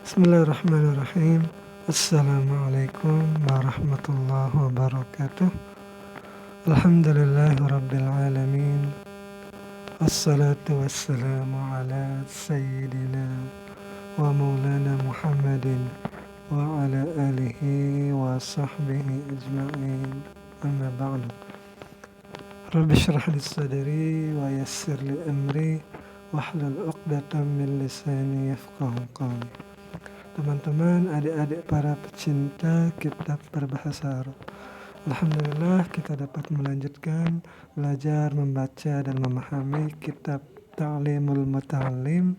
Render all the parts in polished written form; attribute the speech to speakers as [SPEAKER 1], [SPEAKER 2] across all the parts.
[SPEAKER 1] Bismillahirrahmanirrahim. Assalamualaikum warahmatullahi wabarakatuh. Alhamdulillahirabbil alamin. Wassalatu wassalamu ala sayyidina wa maulana Muhammadin wa ala alihi wa sahbihi ajma'in. Amma ba'du. Rabbi shrah li sadri wa yassir li amri wahlul 'uqdatam min lisani yafqahu qawli. Teman-teman, adik-adik para pecinta kitab berbahasa Arab, alhamdulillah kita dapat melanjutkan belajar membaca dan memahami kitab Ta'limul Muta'allim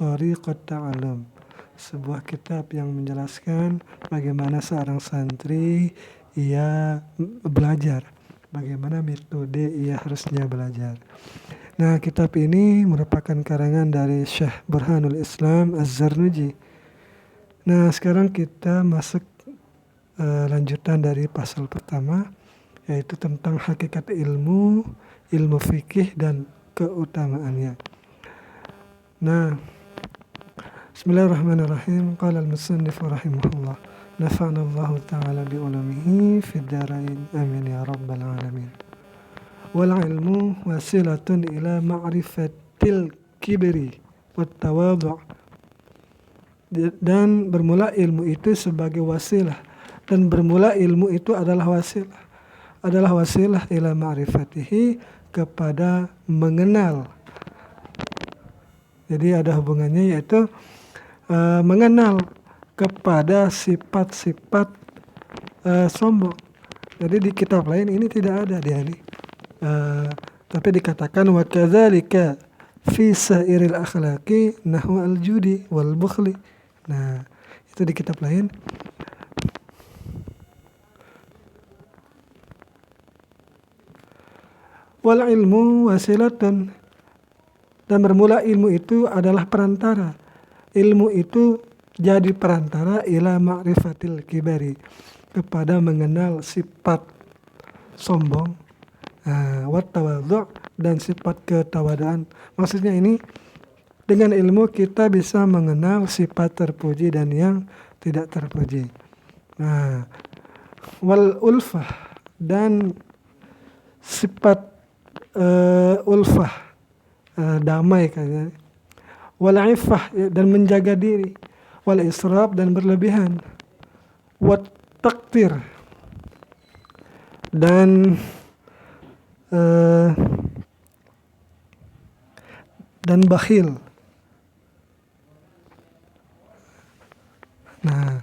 [SPEAKER 1] Thariqat Ta'allum, sebuah kitab yang menjelaskan bagaimana seorang santri ia belajar, bagaimana metode ia harusnya belajar. Nah, kitab ini merupakan karangan dari Syekh Burhanul Islam Az-Zarnuji. Nah, sekarang kita masuk lanjutan dari pasal pertama, yaitu tentang hakikat ilmu fikih dan keutamaannya. Nah, bismillahirrahmanirrahim. Qala al-musannif rahimahullah, nafa'ana Allah ta'ala bi ulumihi fid dharain, amin ya rabbal alamin. Wal ilmu wasilatun ila ma'rifatil kibri wat tawadhu'. Dan bermula ilmu itu sebagai wasilah, dan bermula ilmu itu adalah wasilah ila ma'rifatihi, kepada mengenal. Jadi ada hubungannya, yaitu mengenal kepada sifat-sifat sombong. Jadi di kitab lain ini tidak ada dia ini, tapi dikatakan wa kadzalika fi sairil akhlaqi nahwa al-judi wal bukhli. Nah, itu di kitab lain. Wal ilmu wasilatun, dan bermula ilmu itu adalah perantara. Ilmu itu jadi perantara ila ma'rifatil kibari, kepada mengenal sifat sombong, wat tawadhu', dan sifat ketawadaan. Maksudnya ini, dengan ilmu kita bisa mengenal sifat terpuji dan yang tidak terpuji. Nah, wal ulfah, dan sifat ulfah, damai kayaknya. Wal iffah, dan menjaga diri. Wal israf, dan berlebihan. Wat taktir, dan bakhil. Nah,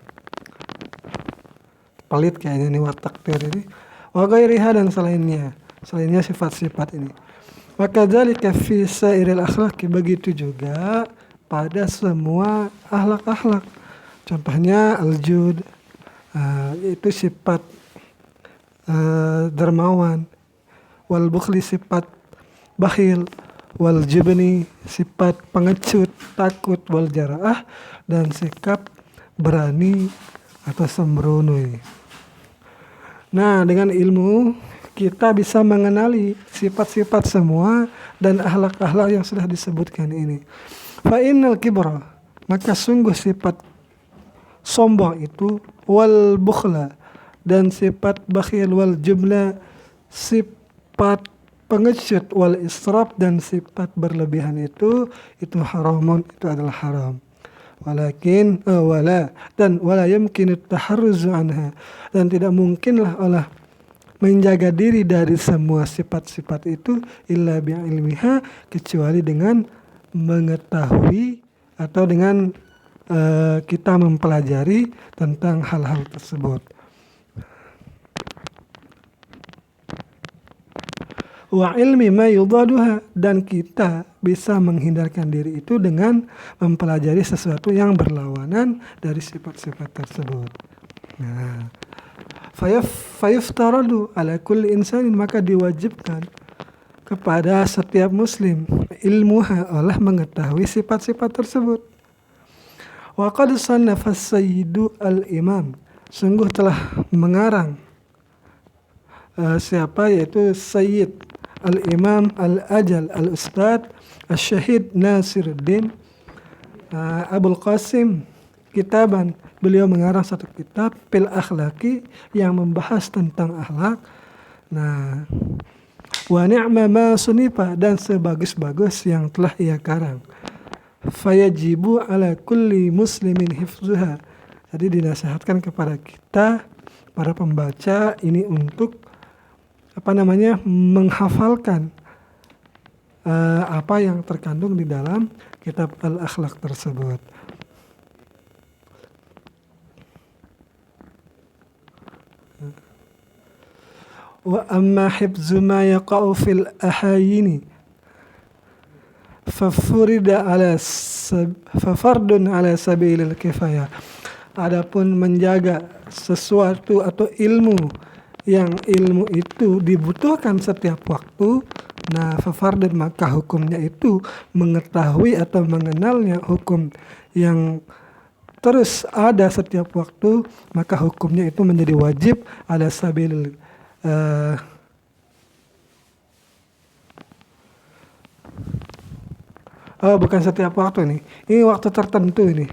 [SPEAKER 1] pelit kayaknya ini wat taktir ini. Wa ghairiha, dan selainnya sifat-sifat ini. Wa kadzalika fi sairil akhlaq, begitu juga pada semua akhlak-akhlak. Contohnya al-jud, itu sifat dermawan. Wal bukhli, sifat bakhil. Wal jubni, sifat pengecut, takut. Wal jara'ah, dan sikap berani atau sembrono. Nah, dengan ilmu kita bisa mengenali sifat-sifat semua dan akhlak-akhlak yang sudah disebutkan ini. Fa innal kibra, maka sungguh sifat sombong itu, wal bukhla, dan sifat bakhil, wal jubla, sifat pengecut, wal israf, dan sifat berlebihan itu haramun, itu adalah haram. Walakin wala yumkinu taharruzu anha, dan tidak mungkinlah Allah menjaga diri dari semua sifat-sifat itu illa bi'ilmiha, kecuali dengan mengetahui atau dengan kita mempelajari tentang hal-hal tersebut. Wa ilmi ma yudaduha, dan kita bisa menghindarkan diri itu dengan mempelajari sesuatu yang berlawanan dari sifat-sifat tersebut. Nah, fayuftaradu ala kulli insanin, maka diwajibkan kepada setiap muslim ilmuha, oleh mengetahui sifat-sifat tersebut. Wa qad sannafa sayyidu al-imam, sungguh telah mengarang siapa, yaitu Sayyid Al-Imam Al-Ajal Al-Ustad Al-Syahid Nasiruddin Abul Qasim kitaban, beliau mengarang satu kitab fil akhlaqi yang membahas tentang akhlak. Nah, wa ni'ma ma sunifa, dan sebagus-bagus yang telah ia karang. Fayajibu ala kulli muslimin hifzuha. Jadi dinasihatkan kepada kita para pembaca ini untuk menghafalkan apa yang terkandung di dalam kitab Al-Akhlaq tersebut. Wa amma hifzu ma yaqa'u fil ahayini fafardun ala sabilil kifayah. Adapun menjaga sesuatu atau ilmu yang ilmu itu dibutuhkan setiap waktu, nah fafardun maka hukumnya itu mengetahui atau mengenalnya hukum yang terus ada setiap waktu, maka hukumnya itu menjadi wajib ala sabilil bukan setiap waktu nih. Ini waktu tertentu ini.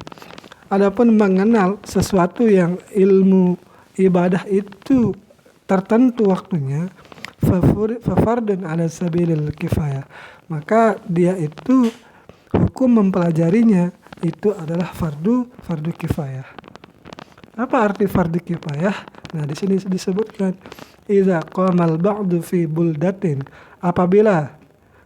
[SPEAKER 1] Adapun mengenal sesuatu yang ilmu ibadah itu tertentu waktunya, fafardun ala sabilil kifayah. Maka dia itu hukum mempelajarinya itu adalah fardu kifayah. Apa arti fardu kifayah? Nah, di sini disebutkan idza qamal ba'du fi buldatin, apabila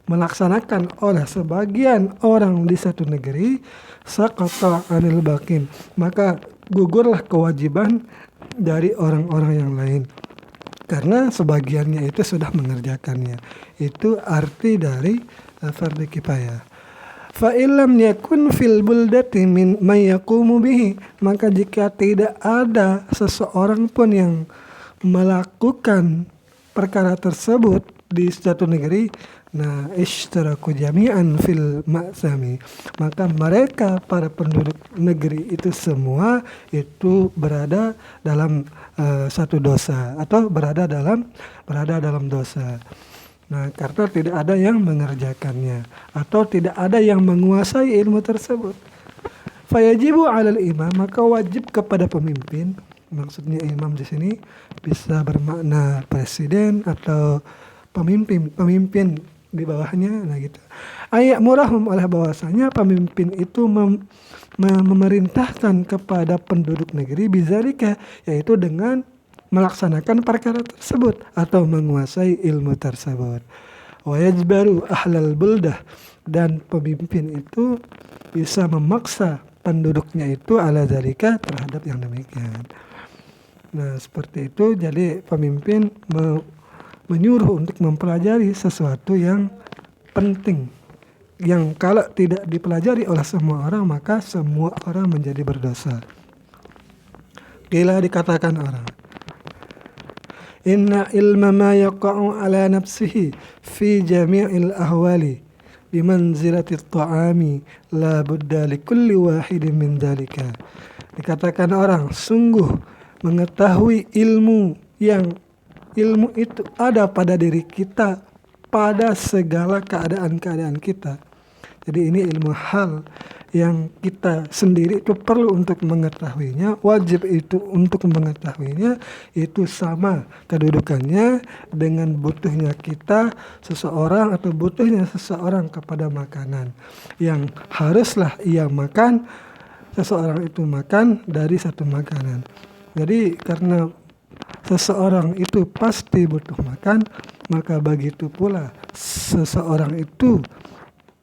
[SPEAKER 1] melaksanakan oleh sebagian orang di satu negeri, saqata 'anil baqin, maka gugurlah kewajiban dari orang-orang yang lain karena sebagiannya itu sudah mengerjakannya. Itu arti dari fardhu kifayah. Fa illam yakun fil buldati min may yaqumu bihi, maka jika tidak ada seseorang pun yang melakukan perkara tersebut di suatu negeri, nah ishtaraku jami'an fil ma'sami, maka mereka para penduduk negeri itu semua itu berada dalam satu dosa atau berada dalam dosa. Nah, karena tidak ada yang mengerjakannya atau tidak ada yang menguasai ilmu tersebut. Fayajibu 'alal imam, maka wajib kepada pemimpin. Maksudnya imam di sini bisa bermakna presiden atau pemimpin di bawahnya, nah gitu. Ayat murahum, oleh bahwasanya pemimpin itu memerintahkan kepada penduduk negeri bizalika, yaitu dengan melaksanakan perkara tersebut atau menguasai ilmu tersebut. Wa yajbaru ahlal buldah, dan pemimpin itu bisa memaksa penduduknya itu ala zalika, terhadap yang demikian. Nah, seperti itu. Jadi pemimpin menyuruh untuk mempelajari sesuatu yang penting, yang kalau tidak dipelajari oleh semua orang, maka semua orang menjadi berdosa. Bila dikatakan orang, inna ilma ma yaqa'u ala nafsihi fi jami'il ahwali bimanzilati ta'ami la budda li kulli wahidin min dhalika. Dikatakan orang, sungguh mengetahui ilmu itu ada pada diri kita pada segala keadaan-keadaan kita. Jadi ini ilmu hal yang kita sendiri itu perlu untuk mengetahuinya, wajib itu untuk mengetahuinya, itu sama kedudukannya dengan butuhnya kita seseorang atau butuhnya seseorang kepada makanan yang haruslah ia makan, seseorang itu makan dari satu makanan. Jadi karena seseorang itu pasti butuh makan, maka begitu pula seseorang itu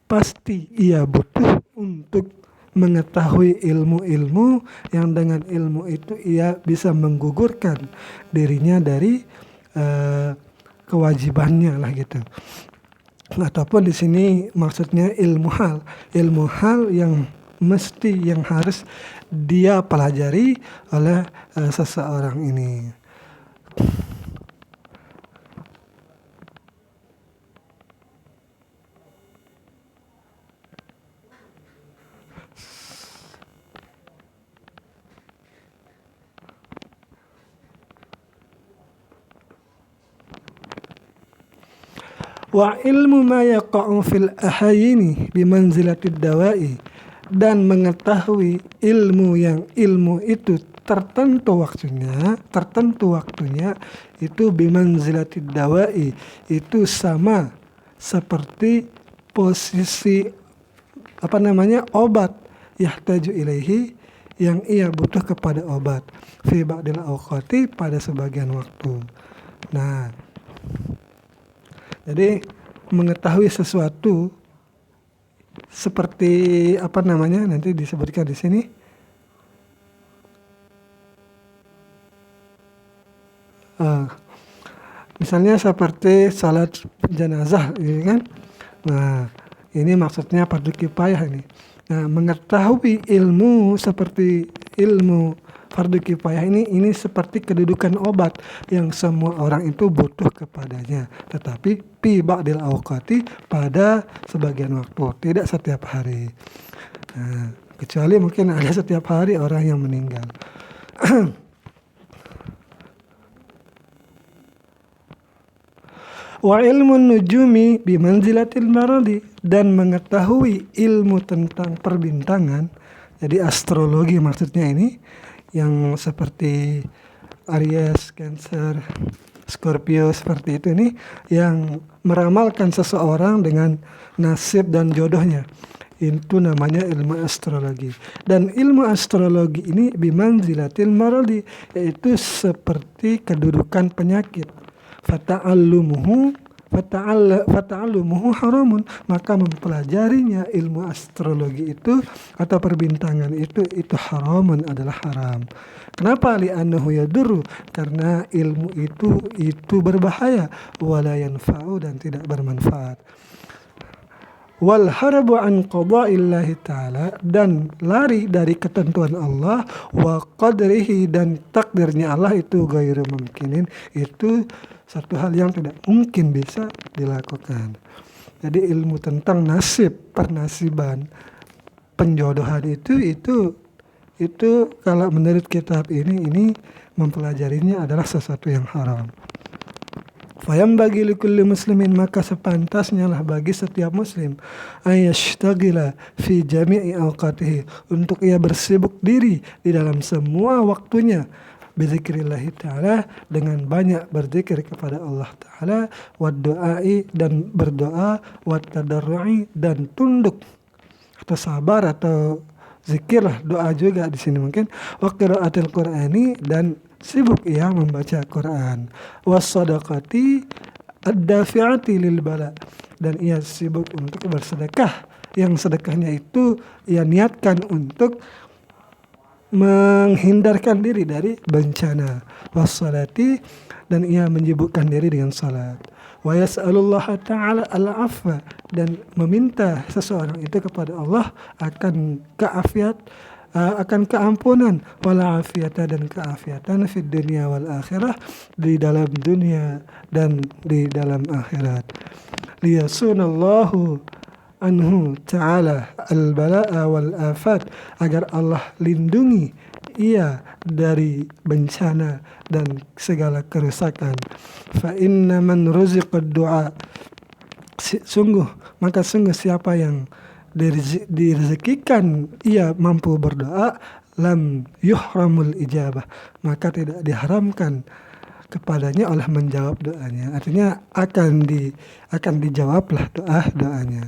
[SPEAKER 1] pasti ia butuh untuk mengetahui ilmu-ilmu yang dengan ilmu itu ia bisa menggugurkan dirinya dari kewajibannya lah gitu. Ataupun di sini maksudnya ilmu hal yang mesti, yang harus dia pelajari oleh seseorang ini. Wa ilmu ma yaqa'u fil ahayini bimanzilatid dawa'i, dan mengetahui ilmu yang ilmu itu tertentu waktunya itu bimanzilatid dawai, itu sama seperti posisi obat, yahtaju ilaihi, yang ia butuh kepada obat, fi ba'dil awqati, pada sebagian waktu. Nah, jadi mengetahui sesuatu seperti nanti disebutkan di sini. Misalnya seperti salat jenazah, gitu kan? Nah, ini maksudnya fardu kifayah ini. Nah, mengetahui ilmu seperti ilmu fardu kifayah ini seperti kedudukan obat yang semua orang itu butuh kepadanya, tetapi fi ba'dil awqati, pada sebagian waktu, tidak setiap hari. Nah, kecuali mungkin ada setiap hari orang yang meninggal. Wa ilmun nujumi bimanzilatil maradi, dan mengetahui ilmu tentang perbintangan, jadi astrologi maksudnya ini, yang seperti Aries, Cancer, Scorpio, seperti itu ini, yang meramalkan seseorang dengan nasib dan jodohnya. Itu namanya ilmu astrologi. Dan ilmu astrologi ini bimanzilatil maradi, yaitu seperti kedudukan penyakit. Fata'allumuhu haramun, maka mempelajarinya ilmu astrologi itu atau perbintangan itu haramun, adalah haram. Kenapa? Li'annahu yadurru, karena ilmu itu berbahaya, wala yanfa'u, dan tidak bermanfaat. Wal harabu an qada'illahi ta'ala, dan lari dari ketentuan Allah, wa qadrihi, dan takdirnya Allah itu ghairu mumkinin, itu satu hal yang tidak mungkin bisa dilakukan. Jadi ilmu tentang nasib, pernasiban, penjodohan itu kalau menurut kitab ini mempelajarinya adalah sesuatu yang haram. Fayam bagi likulli muslimin, maka sepantasnya lah bagi setiap muslim, ayashtagila fi jami'i awqatihi, untuk ia bersibuk diri di dalam semua waktunya, bizikrillahi ta'ala, dengan banyak berzikir kepada Allah ta'ala, wad du'ai, dan berdoa, wat tadarru'i, dan tunduk atau sabar atau zikir lah, doa juga di sini mungkin, wa qiraatil qur'ani, dan sibuk ia membaca Quran, wassadaqati ad-dafi'ati lil bala, dan ia sibuk untuk bersedekah, yang sedekahnya itu ia niatkan untuk menghindarkan diri dari bencana, wassalati, dan ia menyibukkan diri dengan salat, wa yas'alullaha ta'ala al-afwa, dan meminta seseorang itu kepada Allah akan keampunan, wala afiyata, dan keafiatan, fid dunya wal akhirah, di dalam dunia dan di dalam akhirat. Liyasunallahu anhu ta'ala al-bala'a wal afat, agar Allah lindungi ia dari bencana dan segala kerusakan. Fa inna man ruziqad du'a, sungguh siapa yang direzekikan ia mampu berdoa, lam yuhramul ijabah, maka tidak diharamkan kepadanya oleh menjawab doanya. Artinya akan dijawablah doanya.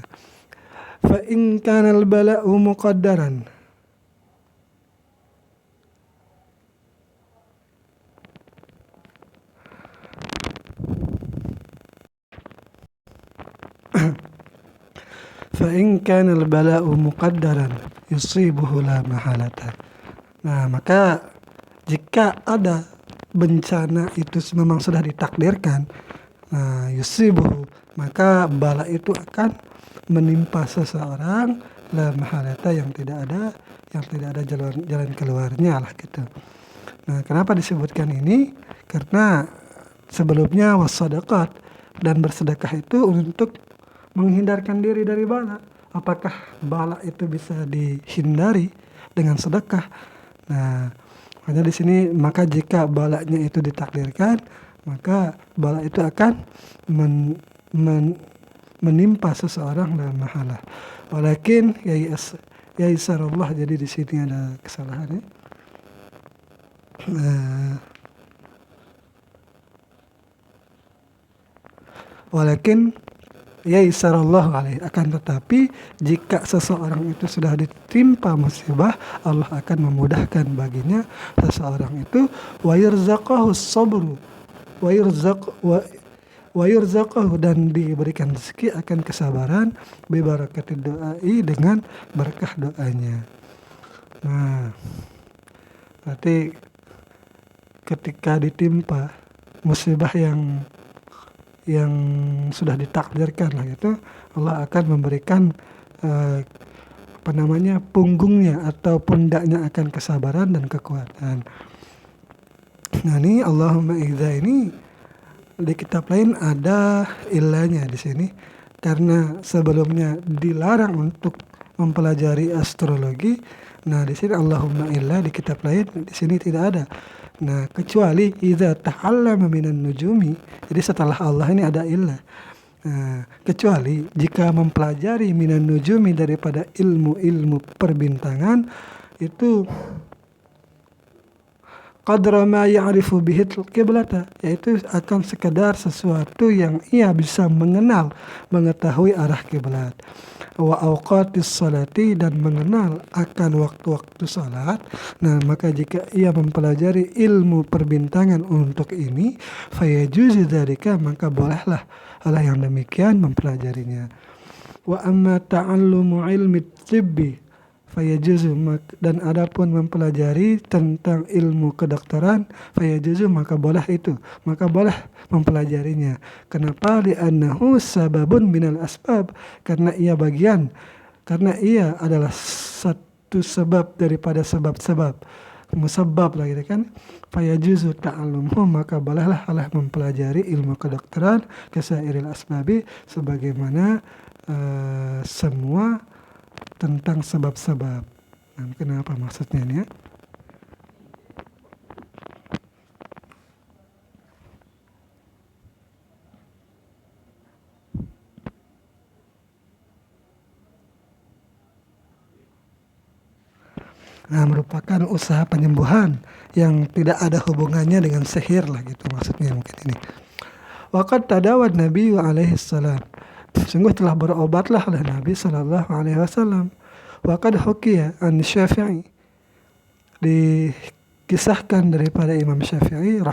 [SPEAKER 1] Fa in kana al bala'u muqaddaran, fa in kana al bala'u muqaddaran yusibuhu la mahalata. Nah, maka jika ada bencana itu memang sudah ditakdirkan, nah yusibuhu, maka bala itu akan menimpa seseorang, la mahalata, yang tidak ada jalan keluarnya lah gitu. Nah, kenapa disebutkan ini? Karena sebelumnya wassadaqat, dan bersedekah itu untuk menghindarkan diri dari bala. Apakah bala itu bisa dihindari dengan sedekah? Nah, makanya di sini, maka jika balanya itu ditakdirkan, maka bala itu akan menimpa seseorang dalam mahalah. Walakin yaisarallah, jadi di sini ada kesalahannya. Walakin yaisarallahu alaih, akan tetapi jika seseorang itu sudah ditimpa musibah, Allah akan memudahkan baginya seseorang itu, wa yarzaqahu sabru wa yurzaqahu, dan diberikan rezeki akan kesabaran, bi barakatid doai, dengan berkah doanya. Nah, berarti ketika ditimpa musibah yang sudah ditakdirkan lah itu, Allah akan memberikan punggungnya atau pundaknya akan kesabaran dan kekuatan. Nah, ini Allahumma idza ini di kitab lain ada ilahnya di sini, karena sebelumnya dilarang untuk mempelajari astrologi. Nah, di sini Allahumma illa, di kitab lain di sini tidak ada. Nah, kecuali idza ta'allama minan nujumi, jadi setelah Allah ini ada illah. Nah, kecuali jika mempelajari minan nujumi, daripada ilmu-ilmu perbintangan, itu qadra ma ya'rifu bihi qiblata, yaitu akan sekedar sesuatu yang ia bisa mengetahui arah kiblat, wa awqatis salati, dan mengenal akan waktu-waktu salat. Nah, maka jika ia mempelajari ilmu perbintangan untuk ini, fayajuzu dzalika, maka bolehlah hal yang demikian mempelajarinya. Wa amma ta'allumu ilmi tibbi fayajuzu, dan adapun mempelajari tentang ilmu kedokteran, fayajuzu, maka boleh mempelajarinya. Kenapa? Li'annahu sababun minal asbab, karena ia adalah satu sebab daripada sebab-sebab, musabab lah gitu kan. Fayajuzu ta'allumuhu, maka bolehlah mempelajari ilmu kedokteran, kasairil asbabi, sebagaimana semua tentang sebab-sebab. Nah, kenapa maksudnya ini ya? Nah, merupakan usaha penyembuhan yang tidak ada hubungannya dengan sihir lah gitu maksudnya mungkin ini. Waqad tadawad Nabi alaihi salam, sungguh telah berobatlah oleh Nabi sallallahu alaihi wasallam. Waqad hukiya an Syafi'i, dikisahkan daripada Imam Syafi'i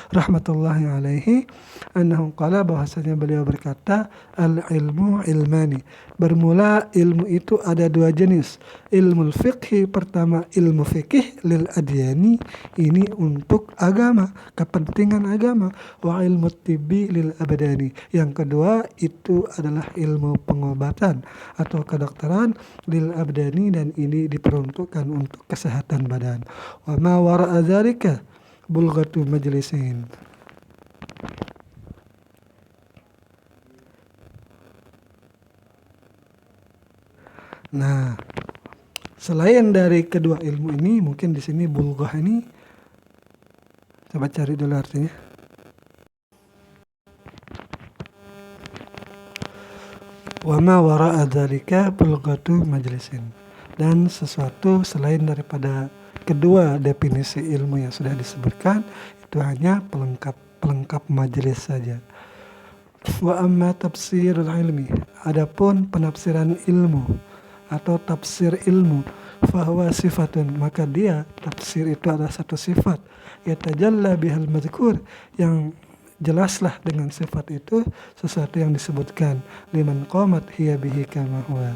[SPEAKER 1] rahmatullahi alaihi, annahu qala, bahwasanya beliau berkata, al ilmu ilmani, bermula ilmu itu ada dua jenis. Ilmu fiqhi, pertama ilmu fikih, lil adyani, ini untuk agama, kepentingan agama. Wa ilmu tibbi lil abdani, yang kedua itu adalah ilmu pengobatan atau kedokteran, lil abdani, dan ini diperuntukkan untuk kesehatan badan. Wa ma wara'a dzalika bulghatu majlisin. Nah, selain dari kedua ilmu ini, mungkin di sini bulghah ini, coba cari dulu artinya. Wa ma wara'a dzalika bulghatu majlisin, dan sesuatu selain daripada kedua definisi ilmu yang sudah disebutkan, itu hanya pelengkap majelis saja. Wa amma tafsirul ilmi, adapun penafsiran ilmu atau tafsir ilmu, fahuwa sifatun, maka dia tafsir itu adalah satu sifat, yatajalla bihal madhkur, yang jelaslah dengan sifat itu sesuatu yang disebutkan, liman qamat hiya bihi kama huwa.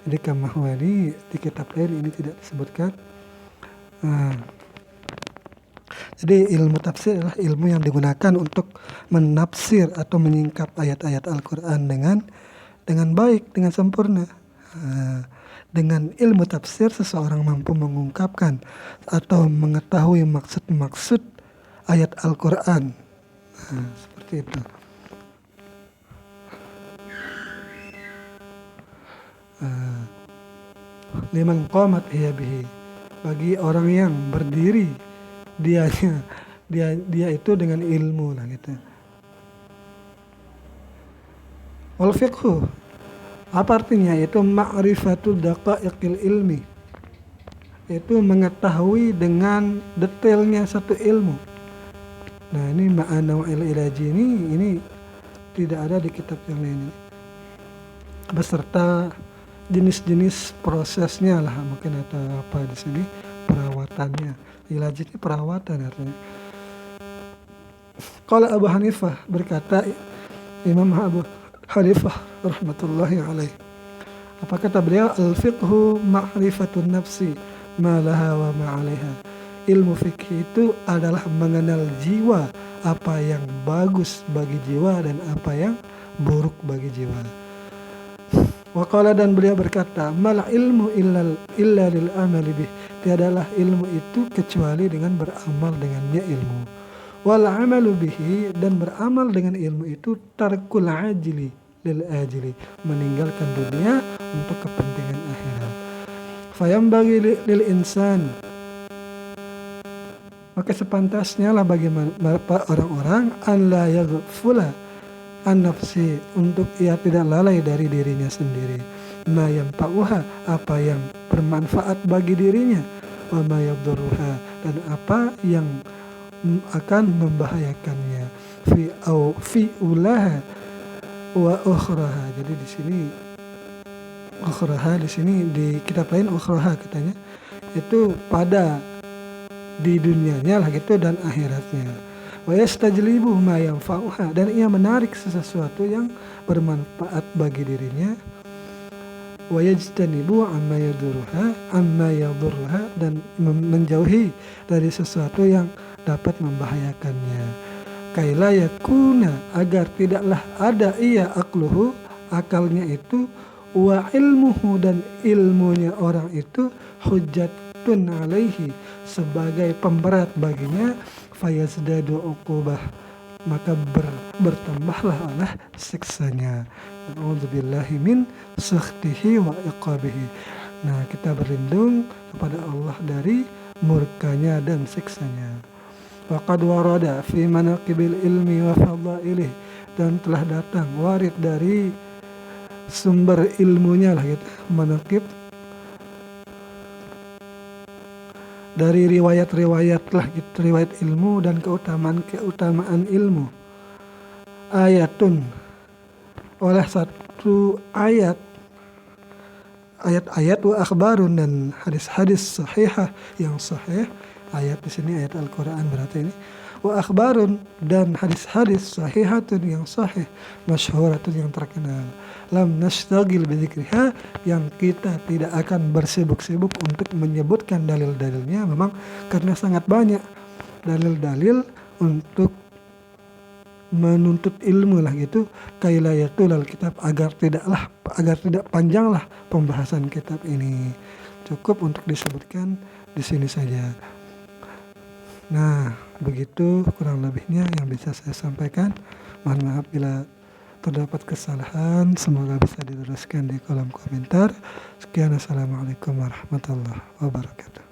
[SPEAKER 1] Jadi kama huwa ini di kitab lain ini tidak disebutkan. Jadi ilmu tafsir adalah ilmu yang digunakan untuk menafsir atau menyingkap ayat-ayat Al-Quran dengan baik, dengan sempurna. Dengan ilmu tafsir seseorang mampu mengungkapkan atau mengetahui maksud-maksud ayat Al-Quran. Seperti itu. Liman qamat hiya bihi, bagi orang yang berdiri dia itu dengan ilmu lah gitu. Wal fiqhu, Apa artinya? Itu ma'rifatul daqaiqil ilmi, itu mengetahui dengan detailnya satu ilmu. Nah ini ma'ana ilaji ini tidak ada di kitab yang lain, beserta jenis-jenis prosesnya lah, mungkin atau apa di sini perawatannya. Ilaji ini perawatan artinya. Qala Abu Hanifah, berkata Imam Abu Hanifah rahmatullahi alaih, apa kata beliau? Al-fiqhu ma'rifatun nafsi ma laha wa ma 'alaiha. Ilmu fikih itu adalah mengenal jiwa, apa yang bagus bagi jiwa dan apa yang buruk bagi jiwa. Wa qala, dan beliau berkata, mal ilmu illa lil amali bih. Tiadalah ilmu itu kecuali dengan beramal dengannya ilmu. Wal amalu bihi, dan beramal dengan ilmu itu tarkul ajili lil ajili, meninggalkan dunia untuk kepentingan akhirat. Fayam bagi lil insan, maka sepantasnya lah bagi orang-orang an la yaghfula an nafsi, untuk ia tidak lalai dari dirinya sendiri, ma yanfa'uha, apa yang bermanfaat bagi dirinya, wa ma yadurruha, dan apa yang akan membahayakannya, fi ulaha wa ukhraha. Jadi di sini ukhraha, di sini di kitab lain ukhraha katanya itu pada di dunianya lah gitu dan akhiratnya. Wa yastajlibu ma yanfa'uha, dan ia menarik sesuatu yang bermanfaat bagi dirinya. Wa yajtanibu amma yadurruha, dan menjauhi dari sesuatu yang dapat membahayakannya. Kaila yakuna, agar tidaklah ada ia akluhu, akalnya itu, wa ilmuhu, dan ilmunya orang itu, hujjatun alaihi, sebagai pemberat baginya, fayazdadu uqubah, maka bertambahlah Allah siksanya. A'udzubillahi min sakhtihi wa iqabihi. Nah, kita berlindung kepada Allah dari murkanya dan siksanya. Waqad warada fi manaqibil ilmi wa fadailih, dan telah datang warid dari sumber ilmunya lah gitu, manaqib dari riwayat-riwayat lah gitu, riwayat ilmu dan keutamaan ilmu. Ayatun, oleh satu ayat-ayat, wa akhbarun, dan hadis-hadis sahihah yang sahih. Ayat di sini ayat Al-Quran berarti ini. Wa akhbarun, dan hadis-hadis sahihatun yang sahih, masyhuratun yang terkenal. Lam nashtagil bidzikriha, yang kita tidak akan bersibuk-sibuk untuk menyebutkan dalil-dalilnya, memang karena sangat banyak dalil-dalil untuk menuntut ilmu lah gitu. Kailayatul kitab, agar tidak panjanglah pembahasan kitab ini. Cukup untuk disebutkan di sini saja. Nah, begitu kurang lebihnya yang bisa saya sampaikan. Mohon maaf bila terdapat kesalahan, semoga bisa diteruskan di kolom komentar. Sekian, assalamualaikum warahmatullahi wabarakatuh.